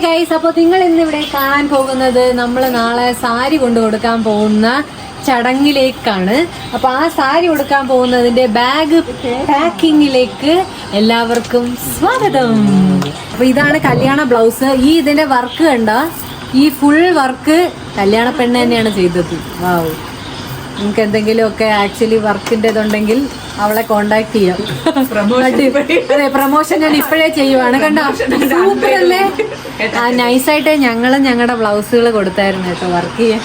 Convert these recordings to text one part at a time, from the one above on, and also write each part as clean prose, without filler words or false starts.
Guys, അപ്പോൾ നിങ്ങൾ ഇന്നിവിടെ കാണാൻ പോകുന്നത് നമ്മൾ നാളെ സാരി കൊണ്ടു കൊടുക്കാൻ പോകുന്ന ചടങ്ങിലേക്കാണ്. അപ്പോൾ ആ സാരി കൊടുക്കാൻ പോകുന്നതിന്റെ ബാഗ് പാക്കിങ്ങിലേക്ക് എല്ലാവർക്കും സ്വാഗതം. അപ്പോൾ ഇതാണ് കല്യാണ ബ്ലൗസ്. ഇതിന്റെ വർക്ക് കണ്ട, ഈ ഫുൾ വർക്ക് കല്യാണ പെണ്ണ് തന്നെയാണ് ചെയ്തത്. വാവ്, നിങ്ങൾക്ക് എന്തെങ്കിലുമൊക്കെ ആക്ച്വലി വർക്കിൻ്റെ ഇതുണ്ടെങ്കിൽ അവളെ കോണ്ടാക്ട് ചെയ്യാം. അതെ, പ്രൊമോഷൻ ഞാൻ ഇപ്പോഴേ ചെയ്യുവാണ്. കണ്ടോ, സൂപ്പർ അല്ലേ? ആ നൈസായിട്ട് ഞങ്ങളും ഞങ്ങളുടെ ബ്ലൗസുകൾ കൊടുത്തായിരുന്നു കേട്ടോ വർക്ക് ചെയ്യാൻ.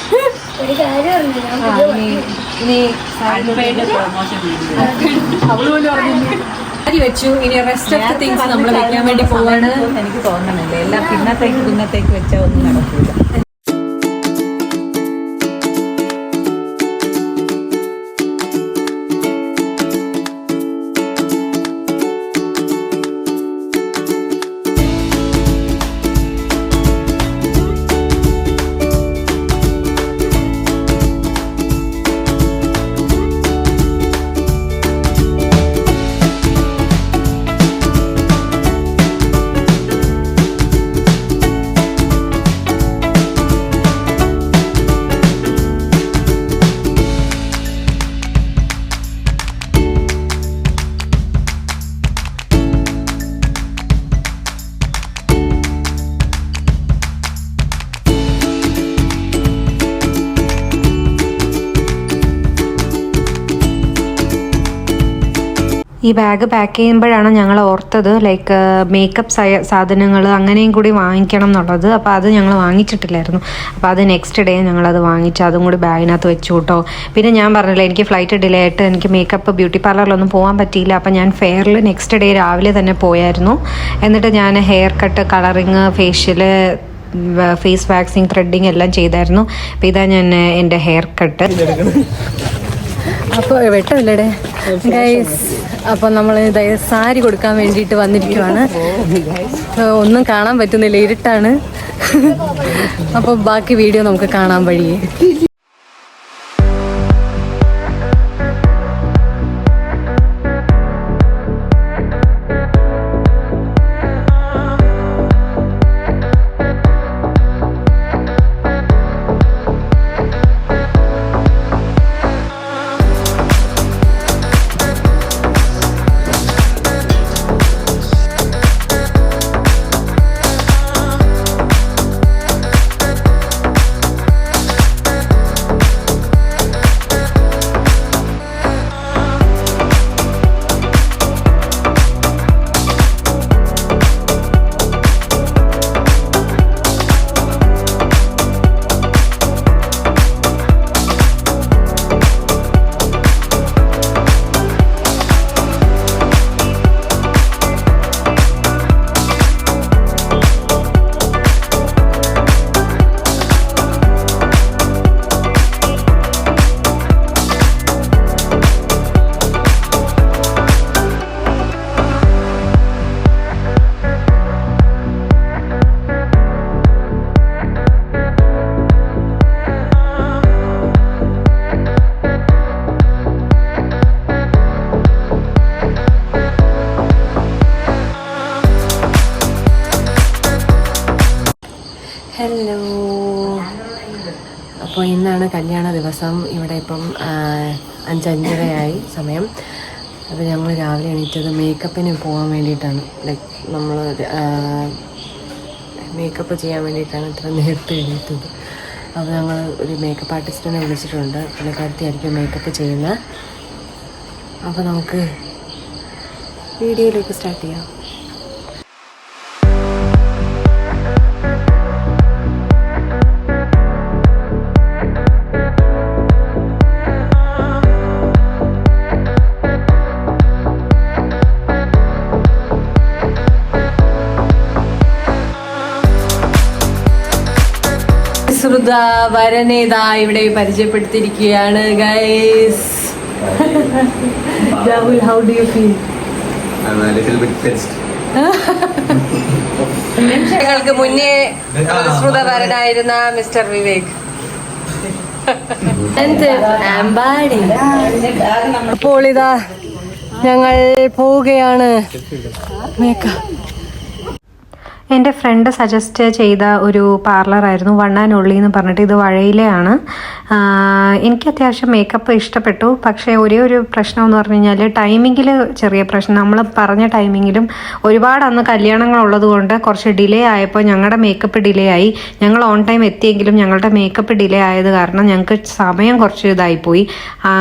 സാരി വെച്ചു, ഇനി റെസ്റ്റ് ഓഫ് ദ തിങ്സ് നമ്മൾ വെക്കാൻ വേണ്ടി പോവാണ്. എനിക്ക് തോന്നണില്ല, എല്ലാം പിന്നത്തേക്ക് വെച്ചാൽ ഒന്നും നടക്കില്ല. ഈ ബാഗ് പാക്ക് ചെയ്യുമ്പോഴാണ് ഞങ്ങൾ ഓർത്തത് ലൈക്ക് മേക്കപ്പ് സാധനങ്ങൾ അങ്ങനെയും കൂടി വാങ്ങിക്കണം എന്നുള്ളത്. അപ്പോൾ അത് ഞങ്ങൾ വാങ്ങിച്ചിട്ടില്ലായിരുന്നു. അപ്പോൾ അത് നെക്സ്റ്റ് ഡേ ഞങ്ങളത് വാങ്ങിച്ച് അതും കൂടി ബാഗിനകത്ത് വെച്ചു കേട്ടോ. പിന്നെ ഞാൻ പറഞ്ഞില്ല, എനിക്ക് ഫ്ലൈറ്റ് ഡിലേ ആയിട്ട് എനിക്ക് മേക്കപ്പ് ബ്യൂട്ടി പാർലറിലൊന്നും പോകാൻ പറ്റിയില്ല. അപ്പോൾ ഞാൻ ഫെയറിൽ നെക്സ്റ്റ് ഡേ രാവിലെ തന്നെ പോയായിരുന്നു. എന്നിട്ട് ഞാൻ hair cut, colouring, facial, face waxing, threading എല്ലാം ചെയ്തായിരുന്നു. അപ്പോൾ ഇതാ ഞാൻ എൻ്റെ ഹെയർ കട്ട്. അപ്പോൾ വെട്ടമില്ലടേ ഗൈസ്. അപ്പോൾ നമ്മൾ സാരി കൊടുക്കാൻ വേണ്ടിയിട്ട് വന്നിരിക്കുവാണ്. ഒന്നും കാണാൻ പറ്റുന്നില്ല, ഇരുട്ടാണ്. അപ്പോൾ ബാക്കി വീഡിയോ നമുക്ക് കാണാൻ വഴിയേ. ഹലോ, അപ്പോൾ ഇന്നാണ് കല്യാണ ദിവസം. ഇവിടെ ഇപ്പം 5:05 സമയം. അപ്പോൾ ഞങ്ങൾ രാവിലെ എണീറ്റത് മേക്കപ്പിന് പോകാൻ വേണ്ടിയിട്ടാണ്. ലൈക്ക് നമ്മൾ മേക്കപ്പ് ചെയ്യാൻ വേണ്ടിയിട്ടാണ് ഇത്ര നേരത്തെ എണീറ്റത്. അപ്പോൾ ഞങ്ങൾ ഒരു മേക്കപ്പ് ആർട്ടിസ്റ്റിനെ വിളിച്ചിട്ടുണ്ട്. പുള്ളിക്കാരത്തിയായിരിക്കും മേക്കപ്പ് ചെയ്യുന്നത്. അപ്പോൾ നമുക്ക് വീഡിയോയിലേക്ക് സ്റ്റാർട്ട് ചെയ്യാം. ശ്രുത വരനേതാ ഇവിടെ പരിചയപ്പെടുത്തിയിരിക്കുകയാണ് guys. Rahul, how do you feel? ഞങ്ങൾക്ക് മുന്നേ ശ്രുത വരനായിരുന്ന മിസ്റ്റർ വിവേക്. അപ്പോൾ ഇതാ ഞങ്ങൾ പോവുകയാണ്. മേക്കപ്പ് എൻ്റെ ഫ്രണ്ട് സജസ്റ്റ് ചെയ്ത ഒരു പാർലറായിരുന്നു വൺ ആൻഡ് ഒൺലി എന്ന് പറഞ്ഞിട്ട്. ഇത് വഴയിലെയാണ്. എനിക്ക് അത്യാവശ്യം മേക്കപ്പ് ഇഷ്ടപ്പെട്ടു. പക്ഷേ ഒരേ ഒരു പ്രശ്നം എന്ന് പറഞ്ഞു കഴിഞ്ഞാൽ ടൈമിങ്ങിൽ ചെറിയ പ്രശ്നം. നമ്മൾ പറഞ്ഞ ടൈമിങ്ങിലും ഒരുപാട് അന്ന് കല്യാണങ്ങളുള്ളത് കൊണ്ട് കുറച്ച് ഡിലേ ആയപ്പോൾ ഞങ്ങളുടെ മേക്കപ്പ് ഡിലേ ആയി. ഞങ്ങൾ ഓൺ ടൈം എത്തിയെങ്കിലും ഞങ്ങളുടെ മേക്കപ്പ് ഡിലേ ആയത് കാരണം ഞങ്ങൾക്ക് സമയം കുറച്ച് ഇതായിപ്പോയി.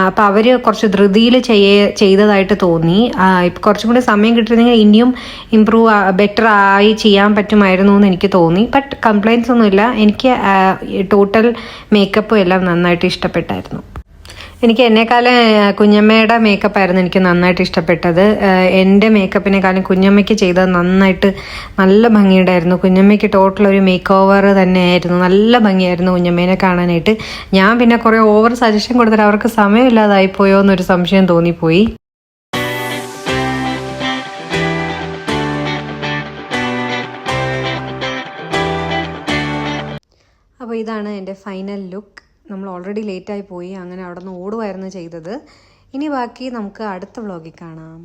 അപ്പോൾ അവർ കുറച്ച് ധൃതിയിൽ ചെയ്തതായിട്ട് തോന്നി. ഇപ്പം കുറച്ചും കൂടി സമയം കിട്ടുന്നെങ്കിൽ ഇനിയും ബെറ്റർ ആയി ചെയ്യാൻ പറ്റുമായിരുന്നു എന്ന് എനിക്ക് തോന്നി. ബട്ട് കംപ്ലൈൻറ്റ്സ് ഒന്നുമില്ല. എനിക്ക് ടോട്ടൽ മേക്കപ്പും എല്ലാം നന്നായിട്ട് ഇഷ്ടപ്പെട്ടായിരുന്നു. എനിക്ക് എന്നെക്കാളും കുഞ്ഞമ്മയുടെ മേക്കപ്പായിരുന്നു എനിക്ക് നന്നായിട്ട് ഇഷ്ടപ്പെട്ടത്. എൻ്റെ മേക്കപ്പിനെക്കാളും കുഞ്ഞമ്മയ്ക്ക് ചെയ്തത് നല്ല ഭംഗിയുണ്ടായിരുന്നു. കുഞ്ഞമ്മയ്ക്ക് ടോട്ടൽ ഒരു മേക്ക് ഓവർ തന്നെയായിരുന്നു. നല്ല ഭംഗിയായിരുന്നു കുഞ്ഞമ്മേനെ കാണാനായിട്ട്. ഞാൻ പിന്നെ കുറേ ഓവർ സജഷൻ കൊടുത്തിട്ട് അവർക്ക് സമയമില്ലാതായിപ്പോയോ എന്നൊരു സംശയം തോന്നിപ്പോയി. അപ്പോൾ ഇതാണ് എൻ്റെ ഫൈനൽ ലുക്ക്. നമ്മൾ ഓൾറെഡി ലേറ്റായി പോയി. അങ്ങനെ അവിടെ നിന്ന് ഓടുമായിരുന്നു ചെയ്തത്. ഇനി ബാക്കി നമുക്ക് അടുത്ത വ്ളോഗിൽ കാണാം.